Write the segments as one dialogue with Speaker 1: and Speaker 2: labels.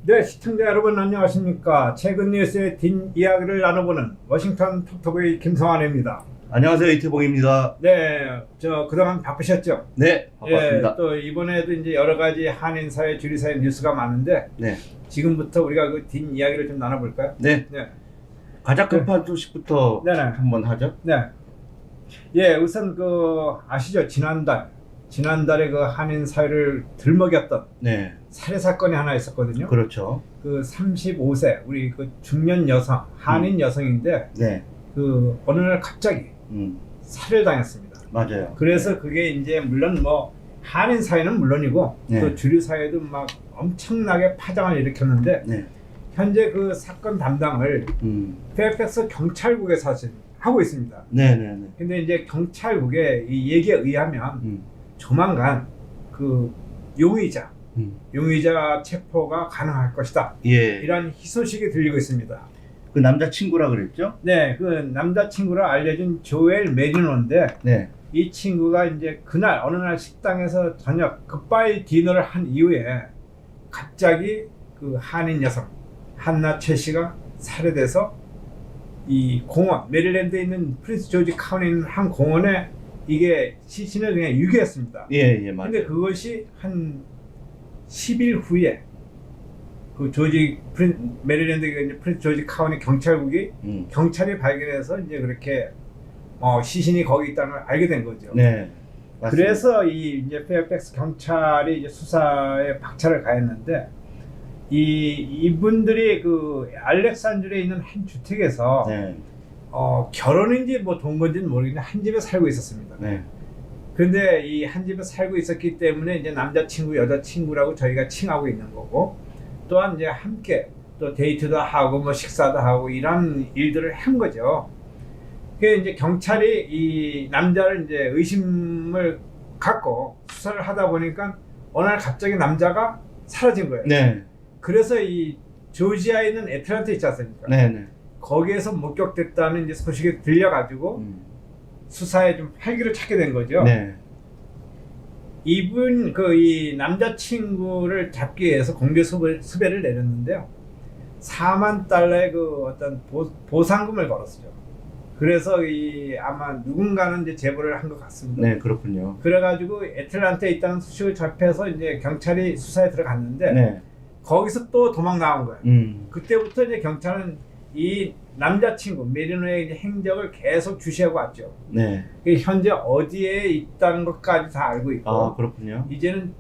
Speaker 1: 네, 시청자 여러분 안녕하십니까. 최근 뉴스의 뒷이야기를 나눠보는 워싱턴 톡톡의 김성환입니다.
Speaker 2: 안녕하세요, 이태봉입니다.
Speaker 1: 네, 그동안 바쁘셨죠?
Speaker 2: 네, 반갑습니다.
Speaker 1: 또 이번에도 이제 여러 가지 한인 사회, 주류 사회 뉴스가 많은데
Speaker 2: 네,
Speaker 1: 지금부터 우리가 그 뒷이야기를 좀 나눠볼까요?
Speaker 2: 네,
Speaker 1: 네,
Speaker 2: 가장 급한 소식부터
Speaker 1: 네네.
Speaker 2: 한번 하죠.
Speaker 1: 네. 예, 우선 아시죠? 지난달에 그 한인 사회를 들먹였던
Speaker 2: 네,
Speaker 1: 살해 사건이 하나 있었거든요.
Speaker 2: 그렇죠.
Speaker 1: 그 35세 우리 그 중년 여성, 한인 여성인데
Speaker 2: 네,
Speaker 1: 어느 날 갑자기 살해를 당했습니다.
Speaker 2: 맞아요.
Speaker 1: 그래서 그게 이제 물론 뭐 한인 사회는 물론이고
Speaker 2: 네.
Speaker 1: 또 주류 사회도 막 엄청나게 파장을 일으켰는데
Speaker 2: 네,
Speaker 1: 현재 그 사건 담당을 페어팩스 경찰국에 사실 하고 있습니다.
Speaker 2: 네, 네, 네.
Speaker 1: 근데 이제 경찰국의 이 얘기에 의하면 조만간 그 용의자 체포가 가능할 것이다.
Speaker 2: 예,
Speaker 1: 이런 희소식이 들리고 있습니다.
Speaker 2: 그 남자 친구라 그랬죠?
Speaker 1: 네, 그 남자친구라 알려진 조엘 메리노인데
Speaker 2: 네,
Speaker 1: 이 친구가 이제 그날 어느 날 식당에서 저녁 굿바이 디너를 한 이후에 갑자기 그 한인 여성 한나 최 씨가 살해돼서 이 공원 메릴랜드에 있는 프린스 조지 카운티에 있는 한 공원에 이게 시신을 그냥 유기했습니다.
Speaker 2: 예, 예, 맞아요.
Speaker 1: 근데 그것이 한 10일 후에 그 메릴랜드 프린스 조지 카운티 경찰국이 경찰이 발견해서 이제 그렇게 시신이 거기 있다는 걸 알게 된 거죠.
Speaker 2: 네, 맞습니다.
Speaker 1: 그래서 이제 페어팩스 경찰이 이제 수사에 박차를 가했는데 이분들이 그 알렉산드리아에 있는 한 주택에서
Speaker 2: 네,
Speaker 1: 결혼인지 뭐 돈 건지는 모르겠는데 한 집에 살고 있었습니다.
Speaker 2: 네,
Speaker 1: 근데 이 한 집에 살고 있었기 때문에 이제 남자친구, 여자친구라고 저희가 칭하고 있는 거고, 또한 이제 함께 또 데이트도 하고 뭐 식사도 하고 이런 일들을 한 거죠. 그래서 이제 경찰이 이 남자를 이제 의심을 갖고 수사를 하다 보니까 어느 날 갑자기 남자가 사라진 거예요.
Speaker 2: 네,
Speaker 1: 그래서 이 조지아에 있는 애틀랜타 있지 않습니까?
Speaker 2: 네, 네.
Speaker 1: 거기에서 목격됐다는 이제 소식이 들려가지고 수사에 좀 활기를 찾게 된 거죠.
Speaker 2: 네,
Speaker 1: 이분 이 남자친구를 잡기 위해서 공개 수배를 내렸는데요. 4만 달러의 그 어떤 보상금을 걸었죠. 그래서 아마 누군가는 이제 제보를 한 것 같습니다.
Speaker 2: 네, 그렇군요.
Speaker 1: 그래가지고 애틀랜타에 있다는 소식을 접해서 이제 경찰이 수사에 들어갔는데
Speaker 2: 네,
Speaker 1: 거기서 또 도망 나온 거예요. 그때부터 이제 경찰은 이 남자친구 메리노의 이제 행적을 계속 주시하고 왔죠.
Speaker 2: 네.
Speaker 1: 현재 어디에 있다는 것까지 다 알고 있고,
Speaker 2: 아, 그렇군요.
Speaker 1: 이제는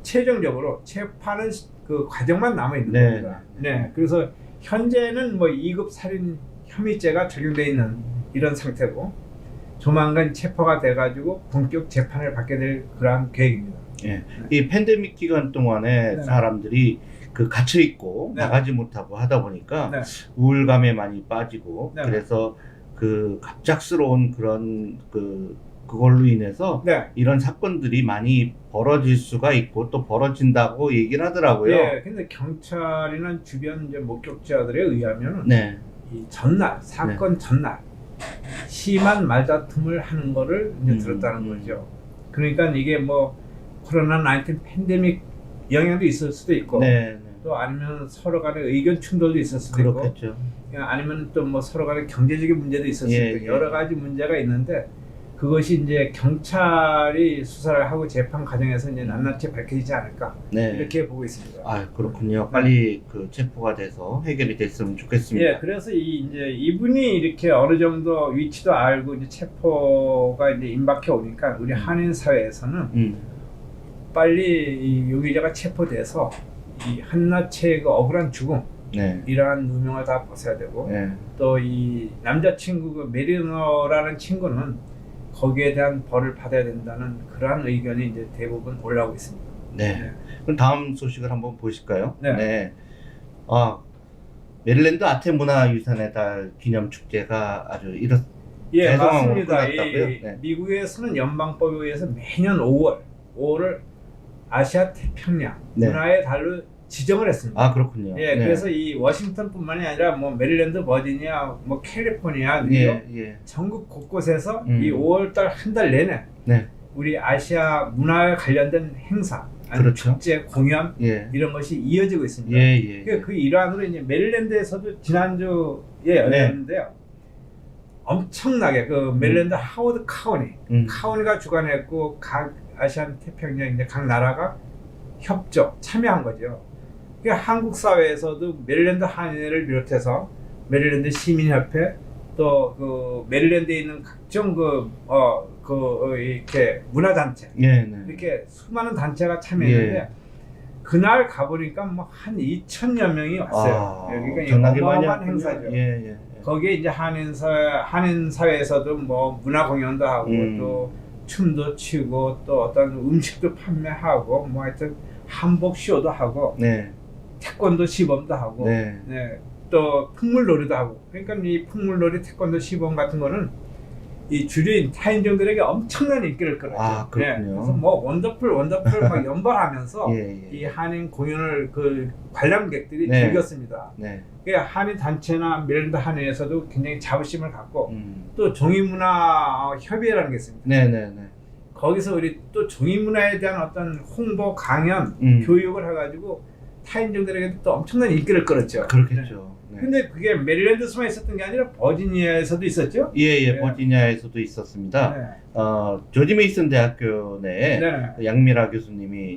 Speaker 1: 최종적으로 체포하는 그 과정만 남아 있는
Speaker 2: 네.
Speaker 1: 겁니다. 네, 그래서 현재는 뭐 2급 살인 혐의죄가 적용돼 있는 이런 상태고, 조만간 체포가 돼가지고 본격 재판을 받게 될 그러한 계획입니다.
Speaker 2: 예. 이 팬데믹 기간 동안에
Speaker 1: 네.
Speaker 2: 사람들이 갇혀 있고
Speaker 1: 네.
Speaker 2: 나가지 못하고 하다 보니까
Speaker 1: 네.
Speaker 2: 우울감에 많이 빠지고
Speaker 1: 네.
Speaker 2: 그래서 그 갑작스러운 그런 그걸로 인해서
Speaker 1: 네.
Speaker 2: 이런 사건들이 많이 벌어질 수가 있고 또 벌어진다고 얘기를 하더라고요.
Speaker 1: 예, 근데 경찰이나 주변 이제 목격자들에 의하면
Speaker 2: 네.
Speaker 1: 이 사건 전날 심한 말다툼을 하는 거를 이제 들었다는 거죠. 그러니까 이게 뭐 코로나19 팬데믹 영향도 있을 수도 있고,
Speaker 2: 네.
Speaker 1: 또 아니면 서로 간의 의견 충돌도 있을 수도
Speaker 2: 그렇겠죠.
Speaker 1: 있고, 아니면 또 뭐 서로 간의 경제적인 문제도 있을 수도
Speaker 2: 예,
Speaker 1: 있고,
Speaker 2: 예.
Speaker 1: 여러 가지 문제가 있는데 그것이 이제 경찰이 수사를 하고 재판 과정에서 이제 낱낱이 밝혀지지 않을까,
Speaker 2: 네.
Speaker 1: 이렇게 보고 있습니다.
Speaker 2: 아, 그렇군요. 빨리 그 체포가 돼서 해결이 됐으면 좋겠습니다.
Speaker 1: 예, 그래서 이제 이분이 이렇게 어느 정도 위치도 알고 이제 체포가 이제 임박해 오니까 우리 한인 사회에서는 빨리 이 용의자가 체포돼서 이 한나체의 그 억울한 죽음,
Speaker 2: 네.
Speaker 1: 이러한 누명을 다 벗어야 되고,
Speaker 2: 네.
Speaker 1: 또 이 남자친구 그 메리노라는 친구는 거기에 대한 벌을 받아야 된다는 그러한 의견이 이제 대부분 올라오고 있습니다.
Speaker 2: 네.
Speaker 1: 네.
Speaker 2: 그럼 다음 소식을 한번 보실까요?
Speaker 1: 네.
Speaker 2: 아, 메릴랜드 아태문화유산의 달 기념 축제가 아주
Speaker 1: 예,
Speaker 2: 대성황으로
Speaker 1: 맞습니다.
Speaker 2: 끝났다고요? 네.
Speaker 1: 미국에서는 연방법에 의해서 매년 5월을 아시아 태평양
Speaker 2: 네.
Speaker 1: 문화의 달로 지정을 했습니다.
Speaker 2: 아, 그렇군요.
Speaker 1: 예,
Speaker 2: 네.
Speaker 1: 그래서 이 워싱턴뿐만이 아니라 뭐 메릴랜드, 버지니아, 뭐 캘리포니아, 뉴욕
Speaker 2: 예, 예.
Speaker 1: 전국 곳곳에서 이 5월달 한 달 내내
Speaker 2: 네.
Speaker 1: 우리 아시아 문화에 관련된 행사, 아니면
Speaker 2: 그렇죠.
Speaker 1: 축제, 공연
Speaker 2: 예.
Speaker 1: 이런 것이 이어지고 있습니다.
Speaker 2: 예, 예.
Speaker 1: 그러니까 그 일환으로 이제 메릴랜드에서도 지난주에 열렸는데요. 엄청나게 그 메릴랜드 하워드 카우니가 주관했고 각 아시안 태평양 이제 각 나라가 협조 참여한 거죠. 그러니까 한국 사회에서도 메릴랜드 한인회를 비롯해서 메릴랜드 시민협회 또 그 메릴랜드에 있는 각종 이렇게 문화단체
Speaker 2: 예, 네.
Speaker 1: 이렇게 수많은 단체가 참여했는데
Speaker 2: 예.
Speaker 1: 그날 가보니까 뭐 한 2,000여 명이 왔어요. 여기가
Speaker 2: 엄청나게 많이
Speaker 1: 어마어마한
Speaker 2: 왔군요.
Speaker 1: 행사죠.
Speaker 2: 예, 예.
Speaker 1: 거기에 이제 한인 사회에서도 뭐 문화 공연도 하고 또 춤도 추고 또 어떤 음식도 판매하고 뭐 하여튼 한복 쇼도 하고
Speaker 2: 네.
Speaker 1: 태권도 시범도 하고
Speaker 2: 네.
Speaker 1: 네, 또 풍물놀이도 하고 그러니까 이 풍물놀이 태권도 시범 같은 거는 이 주류인 타인종들에게 엄청난 인기를 끌었죠.
Speaker 2: 아, 그렇군요.
Speaker 1: 네, 그래서 뭐 원더풀 막 연발하면서
Speaker 2: 예, 예.
Speaker 1: 이 한인 공연을 그 관람객들이
Speaker 2: 네.
Speaker 1: 즐겼습니다.
Speaker 2: 네.
Speaker 1: 그러니까 한인 단체나 메릴랜드 한인에서도 굉장히 자부심을 갖고 또 종이문화 협의회라는 게 있습니다.
Speaker 2: 네, 네, 네.
Speaker 1: 거기서 우리 또 종이문화에 대한 어떤 홍보 강연 교육을 해가지고 타인종들에게도 또 엄청난 인기를 끌었죠.
Speaker 2: 그렇겠죠. 네.
Speaker 1: 근데 그게 메릴랜드에서만 있었던 게 아니라 버지니아에서도 있었죠.
Speaker 2: 예, 예.
Speaker 1: 네.
Speaker 2: 버지니아에서도 있었습니다.
Speaker 1: 네.
Speaker 2: 조지 메이슨 대학교 내에
Speaker 1: 네.
Speaker 2: 양미라 교수님이 이제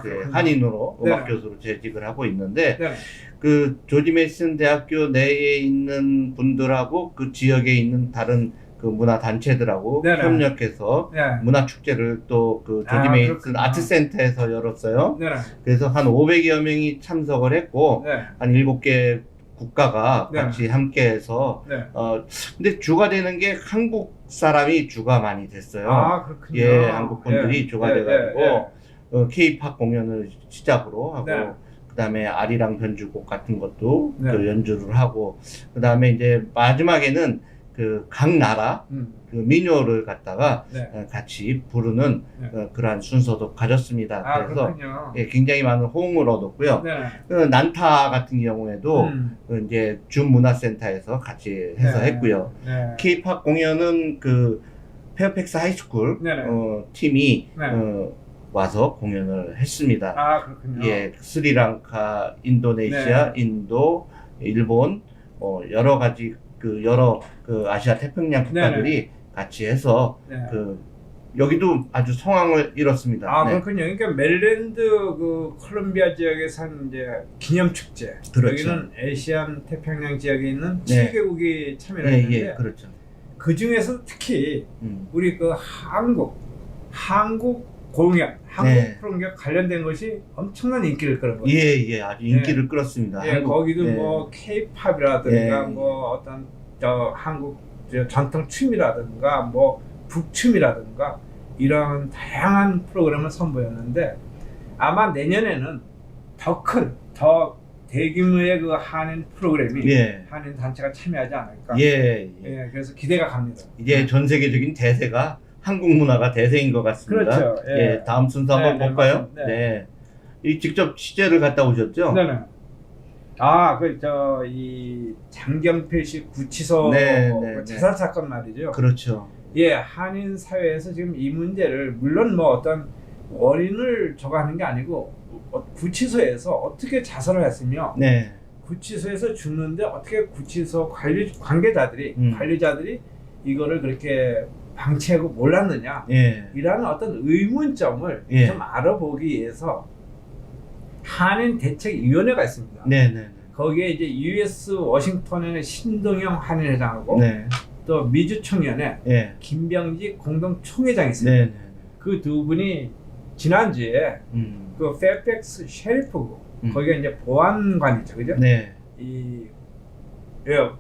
Speaker 2: 그
Speaker 1: 그렇군요.
Speaker 2: 한인으로
Speaker 1: 네.
Speaker 2: 음악 교수로 재직을 하고 있는데
Speaker 1: 네.
Speaker 2: 그 조지 메이슨 대학교 내에 있는 분들하고 그 지역에 있는 다른 그 문화 단체들하고
Speaker 1: 네네.
Speaker 2: 협력해서
Speaker 1: 네.
Speaker 2: 문화 축제를 또 그 조지 메이슨
Speaker 1: 그렇군요.
Speaker 2: 아트센터에서 열었어요.
Speaker 1: 네.
Speaker 2: 그래서 한 500여 명이 참석을 했고
Speaker 1: 네.
Speaker 2: 한 7개 국가가
Speaker 1: 네.
Speaker 2: 같이 함께해서
Speaker 1: 네.
Speaker 2: 근데 주가 되는 게 한국 사람이 주가 많이 됐어요.
Speaker 1: 그렇군요.
Speaker 2: 예, 한국 분들이
Speaker 1: 예.
Speaker 2: 주가
Speaker 1: 예,
Speaker 2: 돼가지고
Speaker 1: 예, 예.
Speaker 2: K-팝 공연을 시작으로 하고
Speaker 1: 네.
Speaker 2: 그다음에 아리랑 변주곡 같은 것도
Speaker 1: 네.
Speaker 2: 그 연주를 하고 그다음에 이제 마지막에는 그 각 나라 그 민요를 갖다가
Speaker 1: 네.
Speaker 2: 같이 부르는
Speaker 1: 네.
Speaker 2: 그러한 순서도 가졌습니다. 그래서
Speaker 1: 그렇군요.
Speaker 2: 예, 굉장히 많은 호응을 얻었고요.
Speaker 1: 네.
Speaker 2: 그 난타 같은 경우에도 그 이제 준 문화센터에서 같이 해서
Speaker 1: 네.
Speaker 2: 했고요.
Speaker 1: 네.
Speaker 2: K-팝 공연은 그 페어팩스 하이스쿨
Speaker 1: 네네.
Speaker 2: 팀이
Speaker 1: 네.
Speaker 2: 와서 공연을 했습니다.
Speaker 1: 그렇군요.
Speaker 2: 예, 스리랑카, 인도네시아, 인도, 일본, 여러 가지 여러 아시아 태평양 국가들이 같이 해서
Speaker 1: 네.
Speaker 2: 여기도 아주 성황을 이뤘습니다. 네.
Speaker 1: 그렇군요. 그러니까 메릴랜드 그 콜롬비아 지역에서 한 이제 기념 축제.
Speaker 2: 그렇죠.
Speaker 1: 여기는 아시안 태평양 지역에 있는
Speaker 2: 네.
Speaker 1: 7개국이 참여를
Speaker 2: 예,
Speaker 1: 했는데
Speaker 2: 예, 그렇죠.
Speaker 1: 그 중에서 특히 우리 그 한국 공연, 한국
Speaker 2: 네.
Speaker 1: 프로그램 관련된 것이 엄청난 인기를 끌은 거예요.
Speaker 2: 예, 예, 아주 인기를 끌었습니다.
Speaker 1: 예, 거기도 뭐 K-팝이라든가
Speaker 2: 예.
Speaker 1: 뭐 어떤 한국 전통 춤이라든가 뭐 북춤이라든가 이런 다양한 프로그램을 선보였는데 아마 내년에는 더 대규모의 그 한인 프로그램이
Speaker 2: 예.
Speaker 1: 한인 단체가 참여하지 않을까.
Speaker 2: 예, 예.
Speaker 1: 예, 그래서 기대가 갑니다.
Speaker 2: 이제 전 세계적인 대세가 한국 문화가 대세인 것 같습니다.
Speaker 1: 그렇죠. 예.
Speaker 2: 예, 다음 순서 한번
Speaker 1: 네,
Speaker 2: 볼까요?
Speaker 1: 맞습니다.
Speaker 2: 네. 이 직접 취재를 갔다 오셨죠?
Speaker 1: 네네. 이 장경필씨 구치소
Speaker 2: 네,
Speaker 1: 그
Speaker 2: 네,
Speaker 1: 자살 사건 말이죠.
Speaker 2: 그렇죠.
Speaker 1: 예, 한인 사회에서 지금 이 문제를 물론 뭐 어떤 원인을 저거하는 게 아니고 구치소에서 어떻게 자살을 했으며
Speaker 2: 네.
Speaker 1: 구치소에서 죽는데 어떻게 구치소 관리자들이 이거를 그렇게 방치하고 몰랐느냐
Speaker 2: 예.
Speaker 1: 이라는 어떤 의문점을
Speaker 2: 예.
Speaker 1: 좀 알아보기 위해서 한인 대책위원회가 있습니다.
Speaker 2: 네, 네.
Speaker 1: 거기에 이제 US 워싱턴의 신동영 한인회장하고
Speaker 2: 네.
Speaker 1: 또 미주총연회
Speaker 2: 예.
Speaker 1: 김병지 공동총회장이 있습니다.
Speaker 2: 네, 네.
Speaker 1: 그 두 분이 지난주에
Speaker 2: 음.
Speaker 1: 그 페어팩스 셰리프고 거기가 이제 보안관이죠, 그죠?
Speaker 2: 네.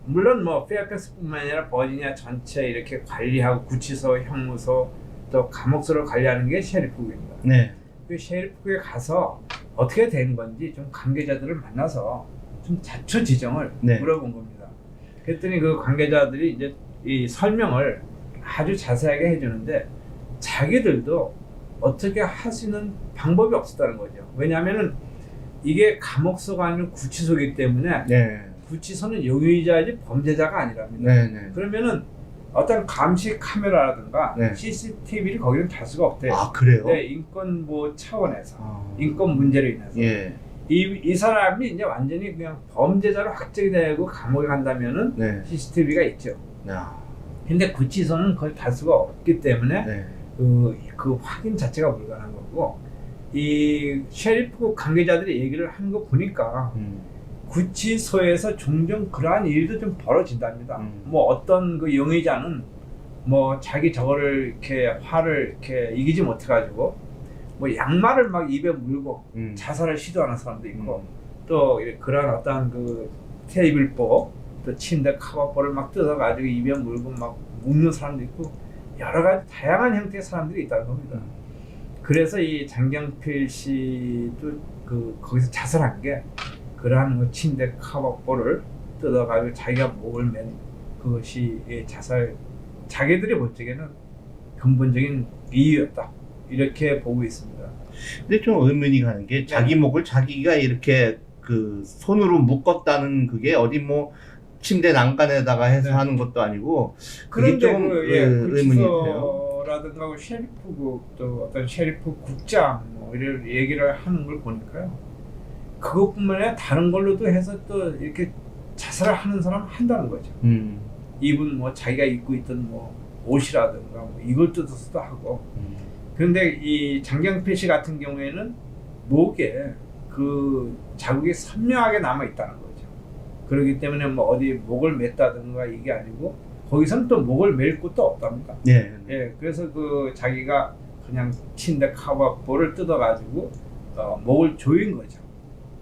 Speaker 1: 물론 뭐 페어팩스뿐만 아니라 버지니아 전체 이렇게 관리하고 구치소, 형무소 또 감옥소를 관리하는 게 셰리프국입니다.
Speaker 2: 네.
Speaker 1: 그 셰리프국에 가서 어떻게 된 건지 좀 관계자들을 만나서 좀 자초지종을
Speaker 2: 네.
Speaker 1: 물어본 겁니다. 그랬더니 그 관계자들이 이제 이 설명을 아주 자세하게 해주는데 자기들도 어떻게 할 수 있는 방법이 없었다는 거죠. 왜냐하면은 이게 감옥소가 아니라 구치소이기 때문에
Speaker 2: 네.
Speaker 1: 구치소는 용의자지 범죄자가 아니랍니다.
Speaker 2: 네, 네.
Speaker 1: 그러면은 어떤 감시 카메라라든가
Speaker 2: 네.
Speaker 1: CCTV를 거기는 달 수가 없대요.
Speaker 2: 아, 그래요?
Speaker 1: 네, 인권 뭐 차원에서
Speaker 2: 아.
Speaker 1: 인권 문제로 인해서
Speaker 2: 예.
Speaker 1: 이 사람이 이제 완전히 그냥 범죄자로 확정이 되고 감옥에 간다면은
Speaker 2: 네.
Speaker 1: CCTV가 있죠.
Speaker 2: 야.
Speaker 1: 근데 구치소는 그걸 달 수가 없기 때문에
Speaker 2: 네.
Speaker 1: 그 확인 자체가 불가능한 거고 이 셰리프 관계자들이 얘기를 하는 거 보니까 구치소에서 종종 그러한 일도 좀 벌어진답니다. 뭐 어떤 그 용의자는 뭐 자기 저거를 이렇게 화를 이렇게 이기지 못해가지고 뭐 양말을 막 입에 물고 자살을 시도하는 사람도 있고 또 그런 어떤 그 테이블보 또 침대 커버볼을 막 뜯어가지고 입에 물고 막 묶는 사람도 있고 여러 가지 다양한 형태의 사람들이 있다는 겁니다. 그래서 이 장경필 씨도 거기서 자살한 게 그러한 그 침대 커버볼을 뜯어가지고 자기가 목을 맨 그것이 자살 자기들이 볼 적에는 근본적인 이유였다 이렇게 보고 있습니다.
Speaker 2: 근데 좀 의문이 가는 게 자기 목을 자기가 이렇게 그 손으로 묶었다는 그게 어디 뭐 침대 난간에다가 해서
Speaker 1: 네.
Speaker 2: 하는 것도 아니고
Speaker 1: 그런데
Speaker 2: 그게 좀 의문이 돼요.
Speaker 1: 구치소라든가 셰리프 또 어떤 셰리프 국장 뭐 이런 얘기를 하는 걸 보니까요. 그것뿐만 아니라 다른 걸로도 해서 또 이렇게 자살을 하는 사람 한다는 거죠. 입은 뭐 자기가 입고 있던 뭐 옷이라든가 뭐 이걸 뜯어서도 하고. 그런데 이 장경필 씨 같은 경우에는 목에 그 자국이 선명하게 남아 있다는 거죠. 그렇기 때문에 뭐 어디 목을 맸다든가 이게 아니고 거기서는 또 목을 맬 곳도 없답니다.
Speaker 2: 네.
Speaker 1: 예, 그래서 그 자기가 그냥 침대 커버볼을 뜯어가지고 목을 조인 거죠.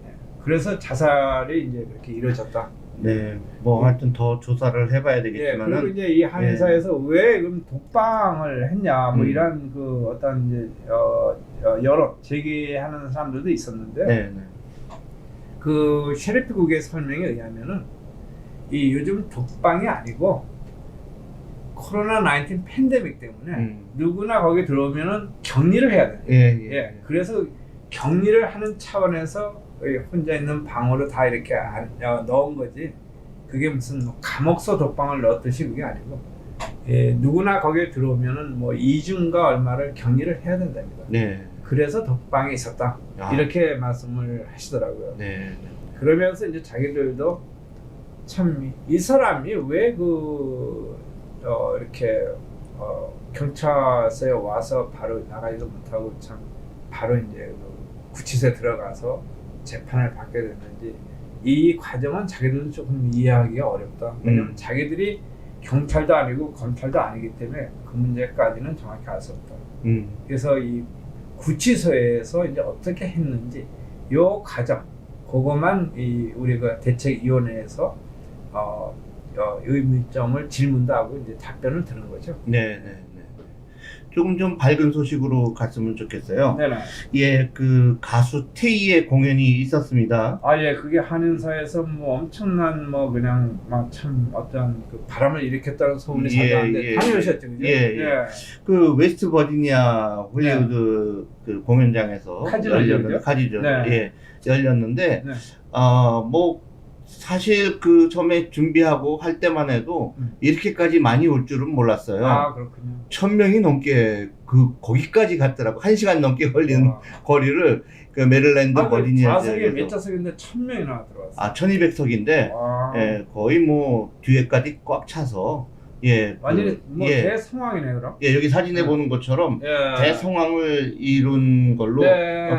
Speaker 1: 예, 그래서 자살이 이제 그렇게 이루어졌다.
Speaker 2: 네. 뭐 하여튼 더 조사를 해봐야
Speaker 1: 예,
Speaker 2: 되겠지만은.
Speaker 1: 그리고 이제 이 한의사에서 왜 그럼 독방을 했냐 뭐
Speaker 2: 음.
Speaker 1: 이런 그 어떤 이제 여러 제기하는 사람들도 있었는데
Speaker 2: 네. 네.
Speaker 1: 그 셰리프국의 설명에 의하면은 이 요즘 독방이 아니고 코로나 19 팬데믹 때문에 누구나 거기 들어오면은 격리를 해야 돼요. 예, 그래서 격리를 하는 차원에서 혼자 있는 방으로 다 이렇게 넣은 거지. 그게 무슨 뭐 감옥서 독방을 넣었듯이 그게 아니고 누구나 거기에 들어오면은 뭐 2주인가 얼마를 격리를 해야 된답니다.
Speaker 2: 네.
Speaker 1: 그래서 독방에 있었다. 이렇게 말씀을 하시더라고요.
Speaker 2: 네.
Speaker 1: 그러면서 이제 자기들도 참 이 사람이 왜 이렇게 경찰서에 와서 바로 나가지도 못하고 참 바로 이제 구치소에 들어가서 재판을 받게 됐는지 이 과정은 자기들도 조금 이해하기가 어렵다. 왜냐면 자기들이 경찰도 아니고 검찰도 아니기 때문에 그 문제까지는 정확히 알 수 없다. 그래서 이 구치소에서 이제 어떻게 했는지 요 과정 그것만 우리가 대책위원회에서 의문점을 질문도 하고 이제 답변을 드는 거죠.
Speaker 2: 네. 조금 좀 밝은 소식으로 갔으면 좋겠어요.
Speaker 1: 네네.
Speaker 2: 예, 그 가수 태희의 공연이 있었습니다.
Speaker 1: 예, 그게 한인사에서 뭐 엄청난 뭐 그냥 막 참 어떤 그 바람을 일으켰다는 소문이 자자한데 다녀오셨죠, 그죠?
Speaker 2: 그 웨스트 버지니아 홀리우드 그 공연장에서
Speaker 1: 카지노죠?
Speaker 2: 카지노.
Speaker 1: 네.
Speaker 2: 예, 열렸는데
Speaker 1: 네.
Speaker 2: 뭐 사실 그 처음에 준비하고 할 때만 해도 이렇게까지 많이 올 줄은 몰랐어요.
Speaker 1: 아, 그렇군요.
Speaker 2: 1000명이 넘게 거기까지 갔더라고. 1시간 넘게 걸리는 거리를 그 메릴랜드 버지니아
Speaker 1: 좌석이 몇 좌석인데 1000명이나 들어왔어요.
Speaker 2: 1200석인데 예, 거의 뭐 뒤에까지 꽉 차서
Speaker 1: 완전히 뭐 대성황이네 그럼.
Speaker 2: 여기 사진에 보는 것처럼 대성황을 이룬 걸로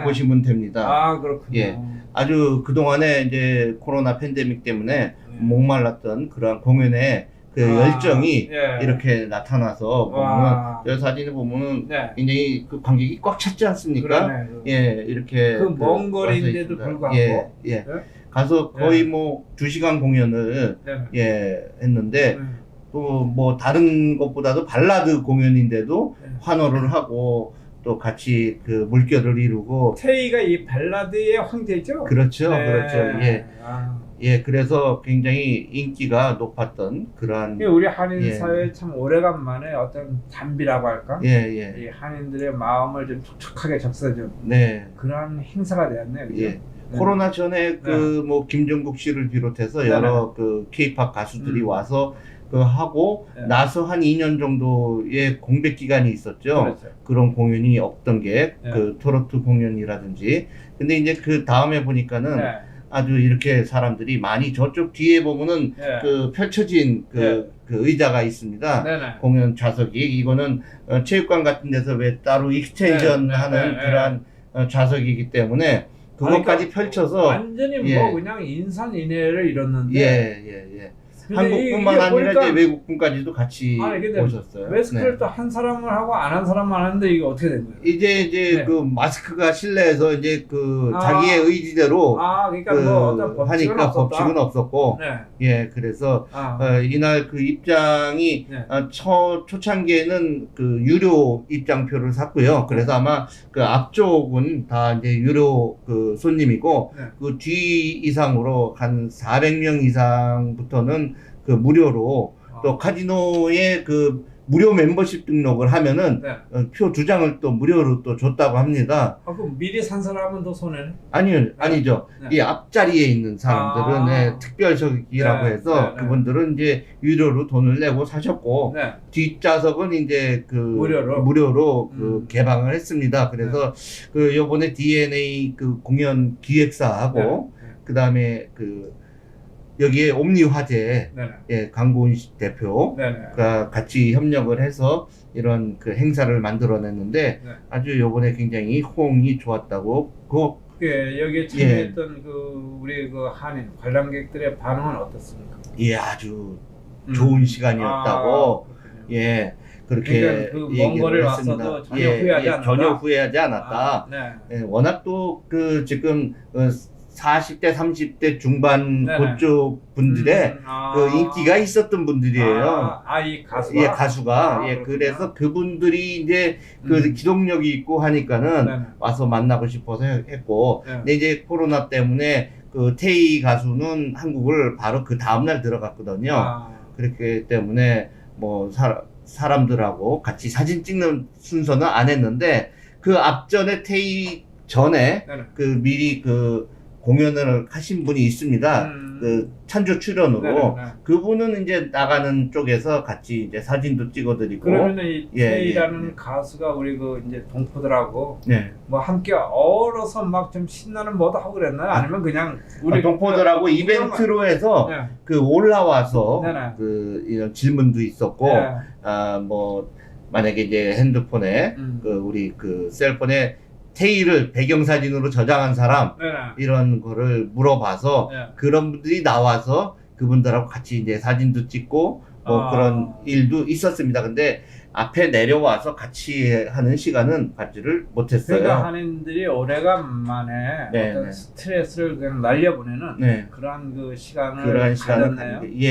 Speaker 2: 보시면 됩니다.
Speaker 1: 그렇군요.
Speaker 2: 아주 그동안에 이제 코로나 팬데믹 때문에 목말랐던 그러한 공연의 그 열정이 이렇게 나타나서 보면 이 사진을 보면은 굉장히 그 관객이 꽉 찼지 않습니까?
Speaker 1: 그러네.
Speaker 2: 이렇게
Speaker 1: 그 먼 거리인데도 불구하고
Speaker 2: 가서 거의 뭐 2시간 공연을 했는데 또 뭐 다른 것보다도 발라드 공연인데도 환호를 하고 또 같이 그 물결을 이루고.
Speaker 1: 태희가 이 발라드의 황제죠?
Speaker 2: 그렇죠. 그래서 굉장히 인기가 높았던 그러한.
Speaker 1: 우리 한인 사회에 참 오래간만에 어떤 담비라고 할까? 이 한인들의 마음을 좀 촉촉하게 적셔준 그런 행사가 되었네요. 그죠?
Speaker 2: 코로나 전에 그 뭐 김종국 씨를 비롯해서 여러 그 K-팝 가수들이 와서 그 하고
Speaker 1: 네.
Speaker 2: 나서 한 2년 정도의 공백 기간이 있었죠.
Speaker 1: 그렇죠.
Speaker 2: 그런 공연이 없던 게
Speaker 1: 네.
Speaker 2: 그 트로트 공연이라든지. 근데 이제 그 다음에 보니까는
Speaker 1: 네.
Speaker 2: 아주 이렇게 사람들이 많이 저쪽 뒤에 보면은
Speaker 1: 네.
Speaker 2: 그 펼쳐진 그 의자가 있습니다.
Speaker 1: 네네.
Speaker 2: 공연 좌석이 이거는 체육관 같은 데서 왜 따로 익스텐션
Speaker 1: 네,
Speaker 2: 하는
Speaker 1: 네, 네,
Speaker 2: 그러한 좌석이 때문에 그것까지
Speaker 1: 그러니까
Speaker 2: 펼쳐서
Speaker 1: 완전히
Speaker 2: 예.
Speaker 1: 뭐 그냥 인산인해를 이뤘는데
Speaker 2: 예.
Speaker 1: 근데
Speaker 2: 한국뿐만
Speaker 1: 이게
Speaker 2: 아니라
Speaker 1: 보니까
Speaker 2: 이제 외국분까지도 같이
Speaker 1: 아니, 근데
Speaker 2: 오셨어요.
Speaker 1: 마스크를
Speaker 2: 네.
Speaker 1: 또 한 사람을 하고 안 한 사람만 하는데 이게 어떻게 된 거예요?
Speaker 2: 이제
Speaker 1: 네.
Speaker 2: 그 마스크가 실내에서 이제 그
Speaker 1: 아.
Speaker 2: 자기의 의지대로
Speaker 1: 그러니까
Speaker 2: 그
Speaker 1: 뭐 어떤 법칙은
Speaker 2: 하니까
Speaker 1: 없었다.
Speaker 2: 법칙은 없었고
Speaker 1: 네.
Speaker 2: 예 그래서
Speaker 1: 아.
Speaker 2: 이날 그 입장이
Speaker 1: 네.
Speaker 2: 초창기에는 그 유료 입장표를 샀고요. 그래서 아마 그 앞쪽은 다 이제 유료 그 손님이고
Speaker 1: 네.
Speaker 2: 그 뒤 이상으로 한 400명 이상부터는 그 무료로 또 카지노에 그 무료 멤버십 등록을 하면은
Speaker 1: 네.
Speaker 2: 표 2장을 또 무료로 또 줬다고 합니다.
Speaker 1: 그럼 미리 산 사람은 더 손해네?
Speaker 2: 아니죠.
Speaker 1: 네.
Speaker 2: 이 앞자리에 있는 사람들은
Speaker 1: 아.
Speaker 2: 특별석이라고
Speaker 1: 네,
Speaker 2: 해서
Speaker 1: 네.
Speaker 2: 그분들은 이제 유료로 돈을 내고 사셨고
Speaker 1: 네.
Speaker 2: 뒷좌석은 이제 그
Speaker 1: 무료로?
Speaker 2: 그 개방을 했습니다. 그래서 그 요번에 DNA 그 공연 기획사하고
Speaker 1: 네.
Speaker 2: 그다음에 그 여기에 옴니 화재
Speaker 1: 네네.
Speaker 2: 예, 강고은 대표가
Speaker 1: 네네.
Speaker 2: 같이 협력을 해서 이런 그 행사를 만들어냈는데
Speaker 1: 네.
Speaker 2: 아주 요번에 굉장히 호응이 좋았다고
Speaker 1: 예, 여기에 참여했던 그 우리 그 한인 관람객들의 반응은 어떻습니까?
Speaker 2: 예, 아주 좋은 시간이었다고 예 그렇게
Speaker 1: 그러니까 그먼
Speaker 2: 얘기를
Speaker 1: 거리를
Speaker 2: 했습니다.
Speaker 1: 왔어도 전혀 후회하지 않았다.
Speaker 2: 전혀 후회하지 않았다.
Speaker 1: 네.
Speaker 2: 예, 워낙 또 그 지금 40대 30대 중반
Speaker 1: 네네.
Speaker 2: 그쪽 분들의 그 인기가 있었던 분들이에요.
Speaker 1: 이 가수가?
Speaker 2: 예, 가수가. 예,
Speaker 1: 그렇구나.
Speaker 2: 그래서 그분들이 이제 그 기동력이 있고 하니까는
Speaker 1: 네네.
Speaker 2: 와서 만나고 싶어서 했고.
Speaker 1: 네.
Speaker 2: 근데 이제 코로나 때문에 그 테이 가수는 한국을 바로 그 다음날 들어갔거든요. 그렇기 때문에 뭐 사람들하고 같이 사진 찍는 순서는 안 했는데 그 앞전에 테이 전에
Speaker 1: 네네.
Speaker 2: 그 미리 그 공연을 하신 분이 있습니다. 그 찬조 출연으로.
Speaker 1: 네네.
Speaker 2: 그분은 이제 나가는 쪽에서 같이 이제 사진도 찍어드리고.
Speaker 1: 그러면 이
Speaker 2: 예,
Speaker 1: 테이라는
Speaker 2: 예.
Speaker 1: 가수가 우리 그 이제 동포들하고
Speaker 2: 네.
Speaker 1: 뭐 함께 어우러서 막 좀 신나는 뭐도 하고 그랬나요? 아니면 그냥 우리
Speaker 2: 동포들하고 이벤트로 해서
Speaker 1: 네.
Speaker 2: 그 올라와서
Speaker 1: 네네.
Speaker 2: 그 이런 질문도 있었고,
Speaker 1: 네.
Speaker 2: 뭐 만약에 이제 핸드폰에 그 우리 그 셀폰에 테이를 배경사진으로 저장한 사람
Speaker 1: 네네.
Speaker 2: 이런 거를 물어봐서
Speaker 1: 네.
Speaker 2: 그런 분들이 나와서 그분들하고 같이 이제 사진도 찍고 뭐 그런 일도 있었습니다. 근데 앞에 내려와서 같이 하는 시간은 갖지를 못했어요.
Speaker 1: 그러니까 한인들이 오래간만에
Speaker 2: 네,
Speaker 1: 어떤
Speaker 2: 네.
Speaker 1: 스트레스를 그냥 날려보내는
Speaker 2: 네.
Speaker 1: 그러한 그 시간을
Speaker 2: 그러한 시간을
Speaker 1: 가졌네요.
Speaker 2: 가진 게-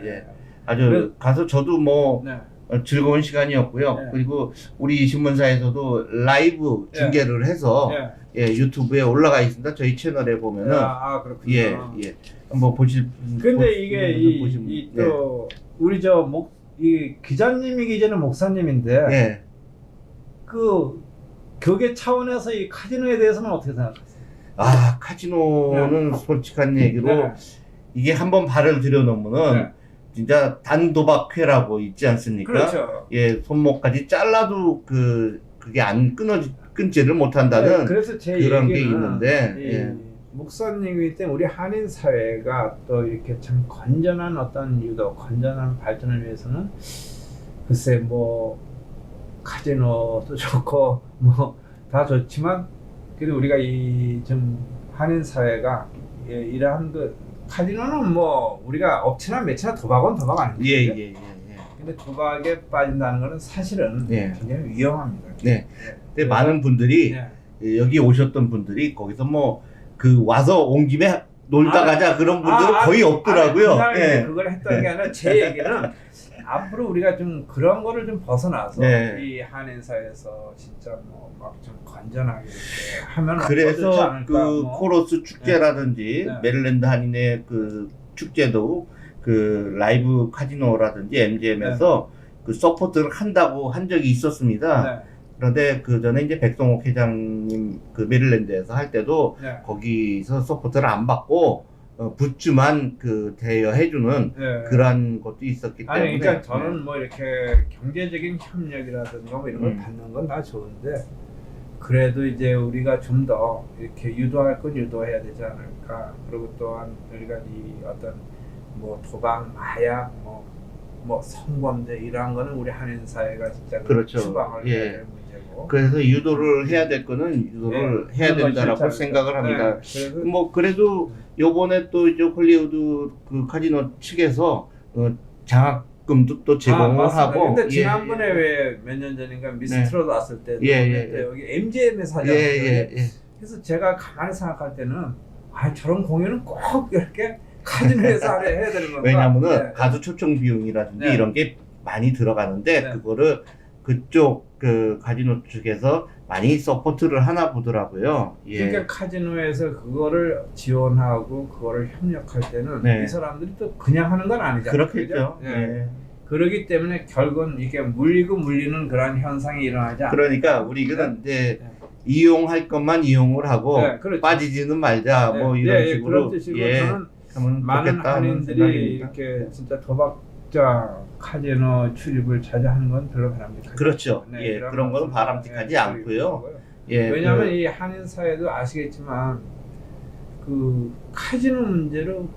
Speaker 2: 예. 아주
Speaker 1: 그래-
Speaker 2: 가서 저도 뭐
Speaker 1: 네.
Speaker 2: 즐거운 시간이었고요.
Speaker 1: 네.
Speaker 2: 그리고 우리 신문사에서도 라이브
Speaker 1: 네.
Speaker 2: 중계를 해서
Speaker 1: 네.
Speaker 2: 예, 유튜브에 올라가 있습니다. 저희 채널에 보면은
Speaker 1: 그렇군요.
Speaker 2: 예. 한번 보실.
Speaker 1: 근데 이게
Speaker 2: 보시면-
Speaker 1: 또 우리 이 기자님이기 전에 목사님인데
Speaker 2: 예.
Speaker 1: 그 교계 차원에서 이 카지노에 대해서는 어떻게 생각하세요?
Speaker 2: 카지노는 솔직한 얘기로
Speaker 1: 네.
Speaker 2: 이게 한번 발을 들여놓으면은
Speaker 1: 네.
Speaker 2: 진짜 단도박회라고 있지 않습니까?
Speaker 1: 그렇죠.
Speaker 2: 예, 손목까지 잘라도 그게 안 끊지를 못한다는
Speaker 1: 네, 그래서 제
Speaker 2: 그런 게
Speaker 1: 얘기는
Speaker 2: 있는데,
Speaker 1: 이
Speaker 2: 예.
Speaker 1: 목사님이기 때문에 우리 한인 사회가 또 이렇게 참 건전한 어떤 유도, 건전한 발전을 위해서는 글쎄 뭐 카지노도 좋고 뭐 다 좋지만 그래도 우리가 이 좀 한인 사회가 이러한 그 카지노는 뭐 우리가 업체나 매체나 도박은 도박 아닙니까?
Speaker 2: 예.
Speaker 1: 근데 도박에 빠진다는 거는 사실은
Speaker 2: 예.
Speaker 1: 굉장히 위험합니다.
Speaker 2: 네. 근데 많은 분들이
Speaker 1: 네.
Speaker 2: 여기 오셨던 분들이 거기서 뭐 그 와서 온 김에 놀다 가자 그런 분들은 거의 없더라고요.
Speaker 1: 그날
Speaker 2: 예.
Speaker 1: 그걸 했던 게 아니라 제 얘기는 앞으로 우리가 좀 그런 거를 좀 벗어나서
Speaker 2: 네.
Speaker 1: 이 한인 사회에서 진짜 뭐 막 좀 건전하게 이렇게 하면 어떨지
Speaker 2: 그래서
Speaker 1: 않을까,
Speaker 2: 그
Speaker 1: 뭐.
Speaker 2: 코러스 축제라든지
Speaker 1: 네.
Speaker 2: 메릴랜드 한인의 그 축제도 그 라이브 카지노라든지 MGM에서 그 서포트를 한다고 한 적이 있었습니다.
Speaker 1: 네.
Speaker 2: 그런데 그 전에 이제 백성옥 회장님 그 메릴랜드에서 할 때도
Speaker 1: 네.
Speaker 2: 거기서 서포트를 안 받고 굿즈만 그 대여해주는
Speaker 1: 네.
Speaker 2: 그런 것도 있었기 때문에.
Speaker 1: 아니 그러니까 저는 뭐 이렇게 경제적인 협력이라든가 뭐 이런 걸 받는 건 다 좋은데 그래도 이제 우리가 좀 더 이렇게 유도할 건 유도해야 되지 않을까. 그리고 또한 우리가 이 어떤 뭐 도박, 마약, 뭐 성범죄 이러한 거는 우리 한인 사회가 진짜
Speaker 2: 그렇죠.
Speaker 1: 추방을
Speaker 2: 예.
Speaker 1: 해야 될 문제고.
Speaker 2: 그래서 유도를 해야 될 거는 유도를 해야
Speaker 1: 그런
Speaker 2: 된다라고
Speaker 1: 것이
Speaker 2: 생각을 합니다.
Speaker 1: 네. 그래서
Speaker 2: 뭐 그래도 요번에 또 이제 홀리우드 그 카지노 측에서 장학금도 또 제공을
Speaker 1: 맞습니다.
Speaker 2: 하고.
Speaker 1: 근데 지난번에 왜 몇 년 전인가 미스트롯 왔을 때도 그때 여기 MGM에 사잖아요.
Speaker 2: 예.
Speaker 1: 그래서 제가 가만히 생각할 때는 저런 공연은 꼭 이렇게 카지노에서 해야 되는 건가?
Speaker 2: 왜냐하면은 가수 초청 비용이라든지
Speaker 1: 네.
Speaker 2: 이런 게 많이 들어가는데
Speaker 1: 네.
Speaker 2: 그거를 그쪽 그 카지노 측에서 많이 서포트를 하나 보더라고요. 예.
Speaker 1: 그러니까 카지노에서 그거를 지원하고 그거를 협력할 때는
Speaker 2: 네.
Speaker 1: 이 사람들이 또 그냥 하는 건 아니잖아요.
Speaker 2: 그렇겠죠.
Speaker 1: 그죠? 예.
Speaker 2: 예.
Speaker 1: 그러기 때문에 결국은 이게 물리고 물리는 그런 현상이 일어나지 않아요.
Speaker 2: 그러니까 우리는 이제
Speaker 1: 네.
Speaker 2: 이용할 것만 이용을 하고
Speaker 1: 네, 그렇죠.
Speaker 2: 빠지지는 말자
Speaker 1: 네.
Speaker 2: 뭐 이런
Speaker 1: 예,
Speaker 2: 식으로
Speaker 1: 그런 뜻이고
Speaker 2: 예.
Speaker 1: 저는
Speaker 2: 하면
Speaker 1: 많은
Speaker 2: 좋겠다 하는
Speaker 1: 한인들이
Speaker 2: 생각입니다.
Speaker 1: 이렇게 진짜 도박자 카지노 출입을 자주 하는 건 별로 바람직하지
Speaker 2: 그렇죠.
Speaker 1: 않아요.
Speaker 2: 예,
Speaker 1: 이런
Speaker 2: 그런 거는
Speaker 1: 말씀을
Speaker 2: 바람직하지 않고요. 예,
Speaker 1: 왜냐하면 이 한인 사회도 아시겠지만 그 카지노 문제로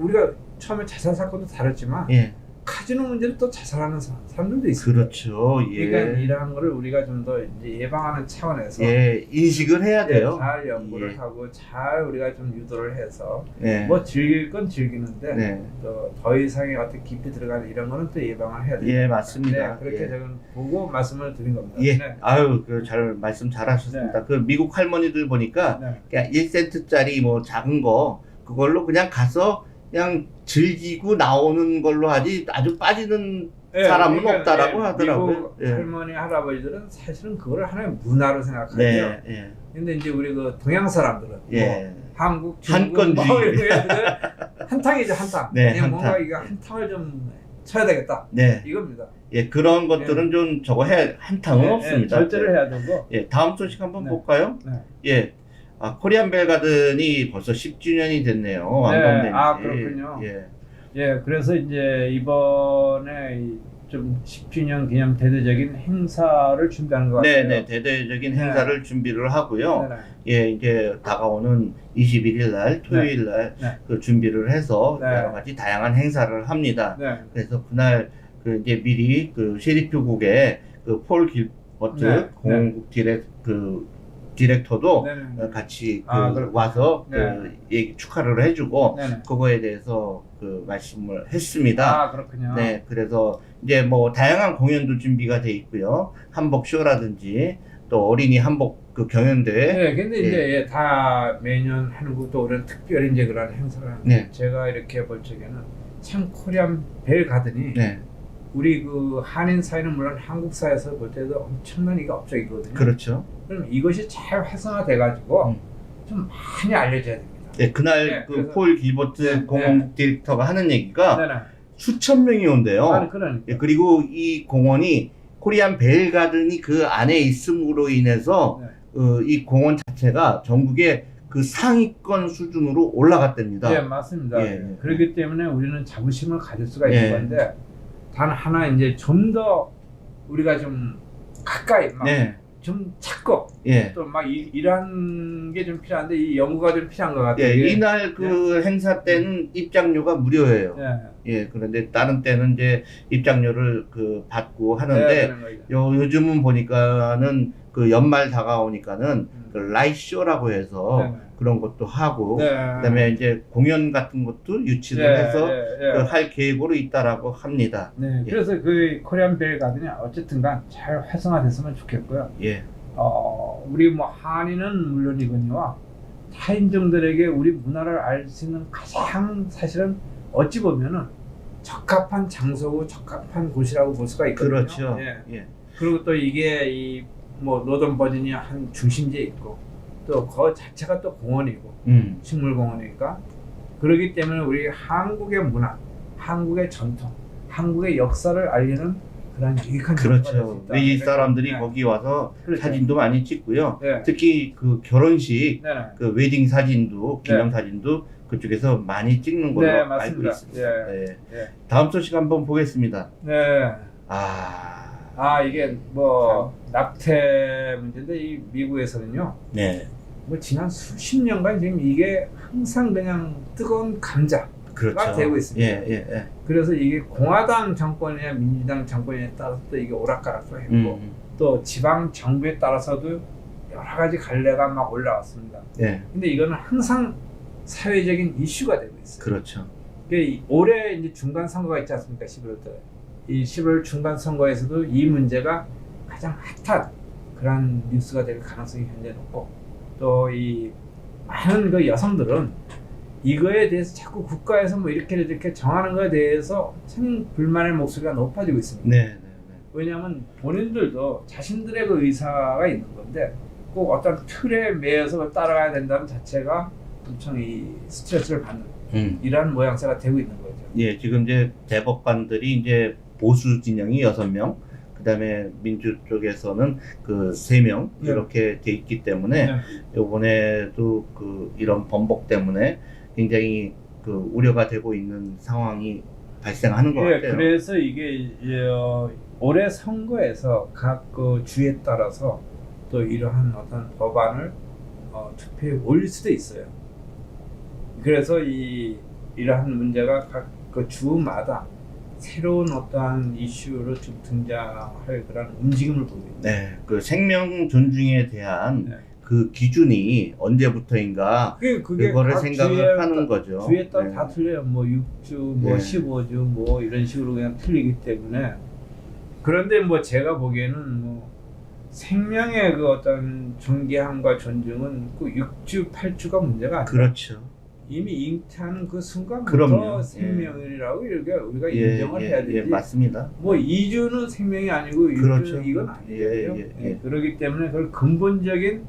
Speaker 1: 우리가 처음에 자살 사건도 다뤘지만
Speaker 2: 예,
Speaker 1: 카지노 문제로 또 자살하는 사람들도 있어요.
Speaker 2: 그렇죠. 예.
Speaker 1: 그러니까 이러한 거를 우리가 좀 더 이제 예방하는 차원에서
Speaker 2: 예, 인식을 해야 돼요.
Speaker 1: 잘 연구를
Speaker 2: 예.
Speaker 1: 하고 잘 우리가 좀 유도를 해서
Speaker 2: 네.
Speaker 1: 뭐 즐길 건 즐기는데
Speaker 2: 네.
Speaker 1: 또 더 이상의 어떤 깊이 들어가는 이런 거는 또 예방을 해야 돼요.
Speaker 2: 예, 맞습니다.
Speaker 1: 네, 그렇게
Speaker 2: 예.
Speaker 1: 저는 보고 말씀을 드린 겁니다.
Speaker 2: 예,
Speaker 1: 네.
Speaker 2: 아유, 잘 말씀 잘하셨습니다. 그 미국 할머니들 보니까
Speaker 1: 네.
Speaker 2: 그냥 1센트짜리 뭐 작은 거 그걸로 그냥 가서 그냥 즐기고 나오는 걸로 하지 아주 빠지는 사람은 없다라고 하더라고요.
Speaker 1: 미국
Speaker 2: 예.
Speaker 1: 할머니 할아버지들은 사실은 그거를 하나의 문화로 생각하죠.
Speaker 2: 네, 예,
Speaker 1: 근데 이제 우리 그 동양 사람들은
Speaker 2: 예.
Speaker 1: 뭐 한국, 중국
Speaker 2: 한건주의.
Speaker 1: 뭐 이런 애들은 한탕이죠, 한탕.
Speaker 2: 네,
Speaker 1: 그냥 뭔가
Speaker 2: 한탕.
Speaker 1: 이거 한탕을 좀 쳐야 되겠다.
Speaker 2: 네,
Speaker 1: 이겁니다.
Speaker 2: 예, 그런 것들은 좀 저거 한탕은 없습니다.
Speaker 1: 절제를 해야 되고.
Speaker 2: 예, 다음 소식 한번
Speaker 1: 네.
Speaker 2: 볼까요?
Speaker 1: 네.
Speaker 2: 예, 코리안 벨 가든이 벌써 10주년이 됐네요. 완공된 지.
Speaker 1: 그렇군요.
Speaker 2: 예,
Speaker 1: 예, 그래서 이제 이번에 좀 10주년 기념 대대적인 행사를 준비하는 것 같아요.
Speaker 2: 네, 대대적인
Speaker 1: 네.
Speaker 2: 행사를 준비를 하고요.
Speaker 1: 네,
Speaker 2: 예, 이제 다가오는 21일 날 토요일 날
Speaker 1: 네.
Speaker 2: 그 준비를 해서
Speaker 1: 네.
Speaker 2: 여러 가지 다양한 행사를 합니다.
Speaker 1: 네.
Speaker 2: 그래서 그날 그 이제 미리 그 셰리프국의 그 폴 길버트
Speaker 1: 네.
Speaker 2: 공항국 디렉터도
Speaker 1: 네. 네.
Speaker 2: 같이
Speaker 1: 그렇군요.
Speaker 2: 와서
Speaker 1: 네.
Speaker 2: 그 얘기 축하를 해주고
Speaker 1: 네. 네.
Speaker 2: 그거에 대해서 그 말씀을 했습니다.
Speaker 1: 그렇군요.
Speaker 2: 네, 그래서 이제 뭐 다양한 공연도 준비가 돼 있고요. 한복 쇼라든지 또 어린이 한복 그 경연대회.
Speaker 1: 네, 근데 이제 다 매년 하는 것도 올해는 특별히 이제 그런 행사를 하는데
Speaker 2: 네.
Speaker 1: 제가 이렇게 볼 적에는 참 코리안 벨 가든이
Speaker 2: 네,
Speaker 1: 우리 그 한인 사회는 물론 한국 사회에서 볼 때도 엄청난 이게 업적이거든요.
Speaker 2: 그렇죠.
Speaker 1: 그럼 이것이 잘 활성화돼 가지고 좀 많이 알려져야 됩니다.
Speaker 2: 네, 그날
Speaker 1: 네,
Speaker 2: 그
Speaker 1: 그래서-
Speaker 2: 폴 길버트
Speaker 1: 네,
Speaker 2: 공원국 디렉터가 하는 얘기가
Speaker 1: 네네.
Speaker 2: 수천 명이 온대요.
Speaker 1: 그러니까.
Speaker 2: 예, 그리고 이 공원이 코리안 벨 가든이 그 안에 있음으로 인해서
Speaker 1: 네.
Speaker 2: 이 공원 자체가 전국의 그 상위권 수준으로 올라갔답니다.
Speaker 1: 네, 맞습니다.
Speaker 2: 예.
Speaker 1: 그렇기 때문에 우리는 자부심을 가질 수가 있는
Speaker 2: 예.
Speaker 1: 건데 단 하나 이제 좀 더 우리가 좀 가까이 막
Speaker 2: 네,
Speaker 1: 좀 찾고
Speaker 2: 예.
Speaker 1: 또 막 이런 게 좀 필요한데 이 연구가 좀 필요한 것 같아요.
Speaker 2: 예,
Speaker 1: 이게.
Speaker 2: 이날 그 행사 때는 입장료가 무료예요.
Speaker 1: 예.
Speaker 2: 예, 그런데 다른 때는 이제 입장료를 그 받고 하는데
Speaker 1: 그런 거죠.
Speaker 2: 요즘은 보니까는 그 연말 다가오니까는 그 라이트 쇼라고 해서
Speaker 1: 네.
Speaker 2: 그런 것도 하고
Speaker 1: 네.
Speaker 2: 그다음에 이제 공연 같은 것도 유치를
Speaker 1: 예,
Speaker 2: 해서
Speaker 1: 예, 예.
Speaker 2: 그 할 계획으로 있다라고 합니다.
Speaker 1: 네,
Speaker 2: 예.
Speaker 1: 그래서 그 코리안 벨 가든이 어쨌든간 잘 활성화됐으면 좋겠고요.
Speaker 2: 예,
Speaker 1: 우리 뭐 한인은 물론이거니와 타인종들에게 우리 문화를 알 수 있는 가장 사실은 어찌 보면은 적합한 장소고 적합한 곳이라고 볼 수가 있거든요.
Speaker 2: 그렇죠.
Speaker 1: 예.
Speaker 2: 예,
Speaker 1: 그리고 또 이게 이 뭐 노던 버진이 한 중심지에 있고 또 그 자체가 또 공원이고 식물공원이니까 그렇기 때문에 우리 한국의 문화, 한국의 전통, 한국의 역사를 알리는 그런 유익한 장소가 될수
Speaker 2: 그렇죠.
Speaker 1: 있다.
Speaker 2: 외국 사람들이
Speaker 1: 네.
Speaker 2: 거기 와서
Speaker 1: 그렇죠.
Speaker 2: 사진도 많이 찍고요.
Speaker 1: 네.
Speaker 2: 특히 그 결혼식
Speaker 1: 네네.
Speaker 2: 그 웨딩 사진도 기념 사진도 그쪽에서 많이 찍는 걸로
Speaker 1: 네,
Speaker 2: 알고
Speaker 1: 맞습니다.
Speaker 2: 있습니다.
Speaker 1: 예.
Speaker 2: 네.
Speaker 1: 예.
Speaker 2: 다음 소식 한번 보겠습니다.
Speaker 1: 네.
Speaker 2: 아,
Speaker 1: 이게 뭐 낙태 문제인데 이 미국에서는요.
Speaker 2: 네,
Speaker 1: 뭐 지난 수십 년간 지금 이게 항상 그냥 뜨거운 감자가
Speaker 2: 그렇죠.
Speaker 1: 되고 있습니다.
Speaker 2: 예, 예, 예.
Speaker 1: 그래서 이게 공화당 정권이냐 민주당 정권에 따라서 또 이게 오락가락도 했고 또 지방 정부에 따라서도 여러 가지 갈래가 막 올라왔습니다.
Speaker 2: 예,
Speaker 1: 근데 이거는 항상 사회적인 이슈가 되고 있어요.
Speaker 2: 그렇죠.
Speaker 1: 올해 이제 중간 선거가 있지 않습니까? 11월 달에. 이 11월 중간 선거에서도 이 문제가 가장 핫한 그런 뉴스가 될 가능성이 현재 높고 또 이 많은 그 여성들은 이거에 대해서 자꾸 국가에서 뭐 이렇게 정하는 거에 대해서 엄청 불만의 목소리가 높아지고 있습니다.
Speaker 2: 네, 네, 네.
Speaker 1: 왜냐하면 본인들도 자신들의 그 의사가 있는 건데 꼭 어떤 틀에 매여서 따라가야 된다는 자체가 엄청 이 스트레스를 받는 이러한 모양새가 되고 있는 거죠.
Speaker 2: 예, 지금 이제 대법관들이 이제 보수 진영이 6명, 그다음에 민주 쪽에서는 그 3명
Speaker 1: 네.
Speaker 2: 이렇게 돼 있기 때문에
Speaker 1: 네.
Speaker 2: 이번에도 그 이런 번복 때문에 굉장히 그 우려가 되고 있는 상황이 발생하는 것 같아요.
Speaker 1: 그래서 이게 올해 선거에서 각 그 주에 따라서 또 이러한 어떤 법안을 투표에 올릴 수도 있어요. 그래서 이러한 문제가 각 그 주마다 새로운 어떠한 이슈로 좀 등장할 그런 움직임을 보고 있습니다.
Speaker 2: 네, 그 생명 존중에 대한
Speaker 1: 네.
Speaker 2: 그 기준이 언제부터인가 그거를
Speaker 1: 각
Speaker 2: 생각을 하는 거죠.
Speaker 1: 주에 따라
Speaker 2: 네.
Speaker 1: 다 틀려요. 뭐 6주, 뭐
Speaker 2: 네.
Speaker 1: 15주, 뭐 이런 식으로 그냥 틀리기 때문에. 그런데 뭐 제가 보기에는 뭐 생명의 그 어떤 존귀함과 존중은 그 6주, 8주가 문제가 아니라
Speaker 2: 그렇죠.
Speaker 1: 이미 잉태하는 그 순간부터
Speaker 2: 그럼요.
Speaker 1: 생명이라고 이렇게 우리가
Speaker 2: 예,
Speaker 1: 인정을 해야 되지.
Speaker 2: 예, 맞습니다.
Speaker 1: 뭐 2주는 생명이 아니고 6주는
Speaker 2: 그렇죠.
Speaker 1: 이건 아니에요.
Speaker 2: 예.
Speaker 1: 그렇기 때문에 그걸 근본적인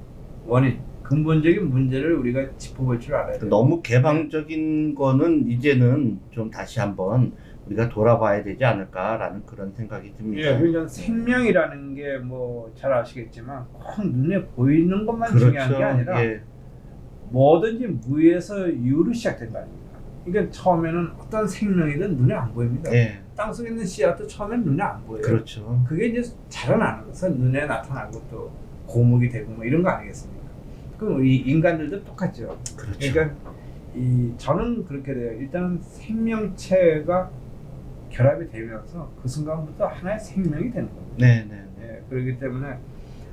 Speaker 1: 원인, 근본적인 문제를 우리가 짚어볼 줄 알아야 돼요.
Speaker 2: 너무 개방적인 거는 이제는 좀 다시 한번 우리가 돌아봐야 되지 않을까라는 그런 생각이 듭니다.
Speaker 1: 예, 그러니까 생명이라는 게 뭐 잘 아시겠지만 꼭 눈에 보이는 것만
Speaker 2: 그렇죠.
Speaker 1: 중요한 게 아니라
Speaker 2: 예.
Speaker 1: 뭐든지 무에서 유로 시작된 거 아닙니까? 그러니까 처음에는 어떤 생명이든 눈에 안 보입니다.
Speaker 2: 예.
Speaker 1: 땅속에 있는 씨앗도 처음엔 눈에 안 보여요.
Speaker 2: 그렇죠.
Speaker 1: 그게 이제 자라나면서 눈에 나타나고 또 고목이 되고 뭐 이런 거 아니겠습니까? 그럼 우리 인간들도 똑같죠.
Speaker 2: 그렇죠.
Speaker 1: 그러니까 저는 그렇게 돼요. 일단 생명체가 결합이 되면서 그 순간부터 하나의 생명이 되는 겁니다.
Speaker 2: 네.
Speaker 1: 예, 그렇기 때문에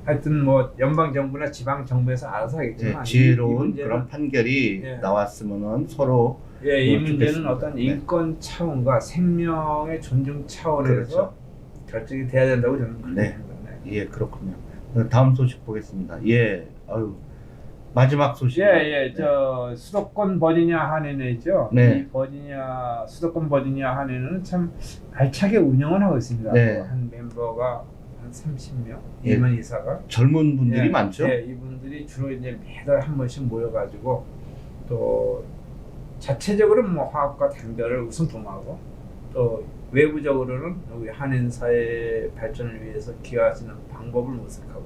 Speaker 1: 하여튼 뭐 연방 정부나 지방 정부에서 알아서 하겠지만
Speaker 2: 예, 지혜로운
Speaker 1: 이 문제는,
Speaker 2: 그런 판결이
Speaker 1: 예.
Speaker 2: 나왔으면은 서로
Speaker 1: 이 문제는
Speaker 2: 좋겠습니다.
Speaker 1: 어떤
Speaker 2: 네.
Speaker 1: 인권 차원과 생명의 존중 차원에서
Speaker 2: 그렇죠.
Speaker 1: 결정이 돼야 된다고 저는 그렇게
Speaker 2: 네.
Speaker 1: 생각합니다.
Speaker 2: 예, 그렇군요. 다음 소식 보겠습니다. 예, 마지막 소식.
Speaker 1: 저 수도권 버지니아 한해는죠.
Speaker 2: 네.
Speaker 1: 이 수도권 버지니아 한해는 참 알차게 운영을 하고 있습니다.
Speaker 2: 네.
Speaker 1: 한 멤버가 한 30명,
Speaker 2: 예.
Speaker 1: 임원 이사가.
Speaker 2: 젊은 분들이 많죠.
Speaker 1: 예, 이분들이 주로 이제 매달 한 번씩 모여가지고 또 자체적으로 뭐 화합과 단결을 우선 도모하고 또 외부적으로는 우리 한인 사회 발전을 위해서 기여하시는 방법을 모색하고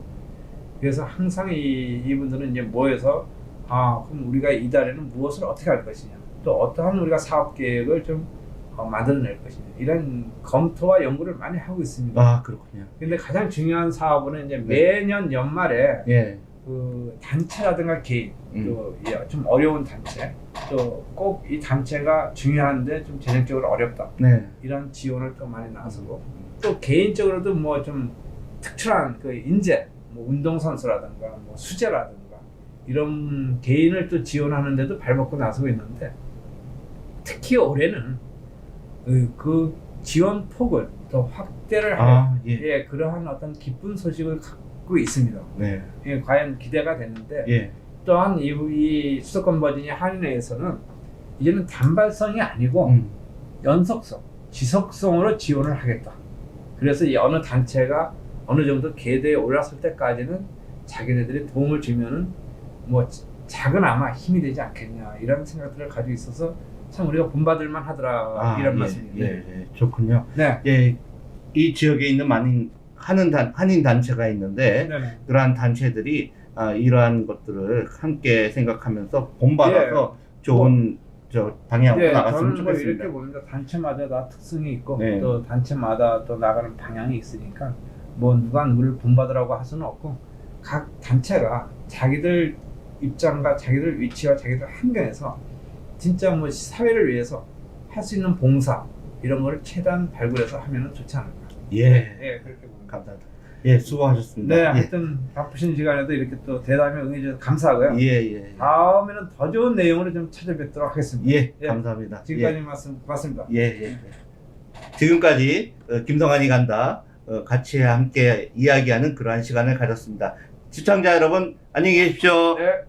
Speaker 1: 그래서 항상 이분들은 이제 모여서 그럼 우리가 이달에는 무엇을 어떻게 할 것이냐 또 어떠한 우리가 사업 계획을 좀 만들어낼 것이냐 이런 검토와 연구를 많이 하고 있습니다.
Speaker 2: 아, 그렇군요.
Speaker 1: 근데 가장 중요한 사업은 이제 매년 연말에
Speaker 2: 예.
Speaker 1: 그 단체라든가 개인 또 좀 어려운 단체 또 꼭 이 단체가 중요한데 좀 재정적으로 어렵다
Speaker 2: 네.
Speaker 1: 이런 지원을 또 많이 나서고 또 개인적으로도 뭐 좀 특출한 그 인재 뭐 운동선수라든가 뭐 수재라든가 이런 개인을 또 지원하는데도 발벗고 나서고 있는데 특히 올해는 그 지원 폭을 더 확대를 할
Speaker 2: 예.
Speaker 1: 그러한 어떤 기쁜 소식을 갖고 있습니다.
Speaker 2: 네.
Speaker 1: 과연 기대가 되는데
Speaker 2: 예.
Speaker 1: 또한 이 수도권 버지니아 한인회에서는 이제는 단발성이 아니고 연속성, 지속성으로 지원을 하겠다. 그래서 이 어느 단체가 어느 정도 궤도에 올랐을 때까지는 자기네들이 도움을 주면은 뭐 작은아마 힘이 되지 않겠냐 이런 생각들을 가지고 있어서 참 우리가 본받을만 하더라 이런 말씀입니다.
Speaker 2: 예, 좋군요.
Speaker 1: 네.
Speaker 2: 예, 이 지역에 있는 한인 단체가 있는데
Speaker 1: 네네.
Speaker 2: 그러한 단체들이 이러한 것들을 함께 생각하면서 본받아서 좋은 저 방향으로
Speaker 1: 네,
Speaker 2: 나갔으면
Speaker 1: 저는 뭐 이렇게
Speaker 2: 좋겠습니다.
Speaker 1: 봅니다. 단체마다 다 특성이 있고
Speaker 2: 네.
Speaker 1: 또 단체마다 또 나가는 방향이 있으니까 뭐 누가 누구를 본받으라고 할 수는 없고 각 단체가 자기들 입장과 자기들 위치와 자기들 환경에서 진짜 뭐 사회를 위해서 할 수 있는 봉사 이런 거를 최대한 발굴해서 하면은 좋지 않을까.
Speaker 2: 예,
Speaker 1: 네, 그렇게 봅니다.
Speaker 2: 감사합니다. 예, 수고하셨습니다.
Speaker 1: 네,
Speaker 2: 예,
Speaker 1: 하여튼 바쁘신 시간에도 이렇게 또 대담에 응해주셔서 감사하고요.
Speaker 2: 예, 예,
Speaker 1: 다음에는 더 좋은 내용으로 좀 찾아뵙도록 하겠습니다.
Speaker 2: 예,
Speaker 1: 예,
Speaker 2: 감사합니다.
Speaker 1: 지금까지 말씀 고맙습니다.
Speaker 2: 예, 예, 예. 지금까지 김성환이 간다 같이 함께 이야기하는 그러한 시간을 가졌습니다. 시청자 여러분 안녕히 계십시오.
Speaker 1: 네.